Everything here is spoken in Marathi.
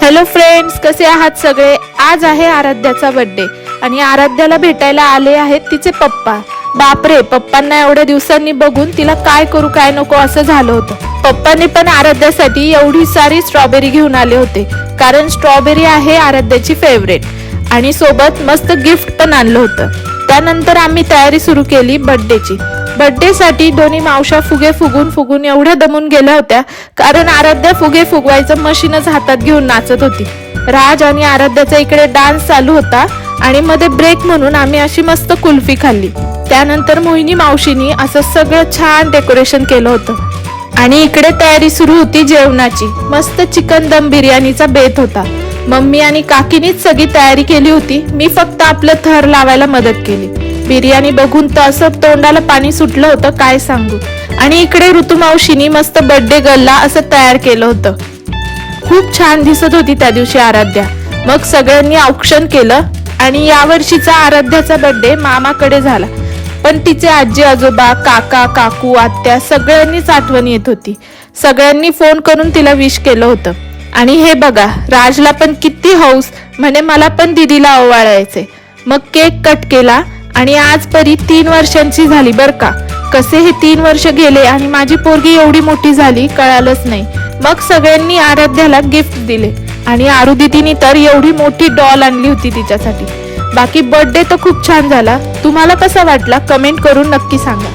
हॅलो फ्रेंड्स, कसे आहात सगळे? आज आहे आराध्याचा बर्थडे आणि आराध्याला भेटायला आले आहेत तिचे पप्पा. बापरे, पप्पांना एवढ्या दिवसांनी बघून तिला काय करू काय नको असं झालं होतं. पप्पांनी पण आराध्यासाठी एवढी सारी स्ट्रॉबेरी घेऊन आले होते, कारण स्ट्रॉबेरी आहे आराध्याची फेवरेट. आणि सोबत मस्त गिफ्ट पण आणलं होतं. त्यानंतर आम्ही तयारी सुरू केली बर्थडेची. बर्थडे साठी दोन्ही मावशा फुगे फुगून एवढ्या दमून गेल्या होत्या, कारण आराध्या फुगे फुगवायचं मशीनच हातात घेऊन नाचत होती. राज आणि आराध्याचा इकडे डान्स चालू होता आणि मध्ये ब्रेक म्हणून आम्ही अशी मस्त कुल्फी खाल्ली. त्यानंतर मोहिनी मावशीनी असं सगळं छान डेकोरेशन केलं होतं आणि इकडे तयारी सुरू होती जेवणाची. मस्त चिकन दम बिर्याणीचा बेत होता. मम्मी आणि काकीनीच सगळी तयारी केली होती. मी फक्त आपलं थर लावायला मदत केली. बिर्याणी बघून तर असं तोंडाला पाणी सुटलं होतं, काय सांगू. आणि इकडे ऋतुमावशीनी मस्त बर्थडे गर्लला असं तयार केलं होतं. खूप छान दिसत होती त्या दिवशी आराध्या. मग सगळ्यांनी औक्षण केलं आणि यावर्षीचा आराध्याचा बर्थडे मामाकडे झाला. पण तिचे आजी आजोबा, काका काकू, आत्या सगळ्यांनीच आठवण येत होती. सगळ्यांनी फोन करून तिला विश केलं होतं. आणि हे बघा, राजला पण किती हौस, म्हणे मला पण दीदीला ओवाळायचे. मग केक कट केला आणि आज परी 3 वर्षांची झाली बर का. कसे हे 3 वर्ष गेले आणि माझी पोरगी एवढी मोठी झाली कळालंच नाही. मग सगळ्यांनी आराध्याला गिफ्ट दिले आणि आरू दीदीनी तर एवढी मोठी डॉल आणली होती तिच्यासाठी. बाकी बर्थडे तर खूप छान झाला. तुम्हाला कसा वाटला कमेंट करून नक्की सांगा.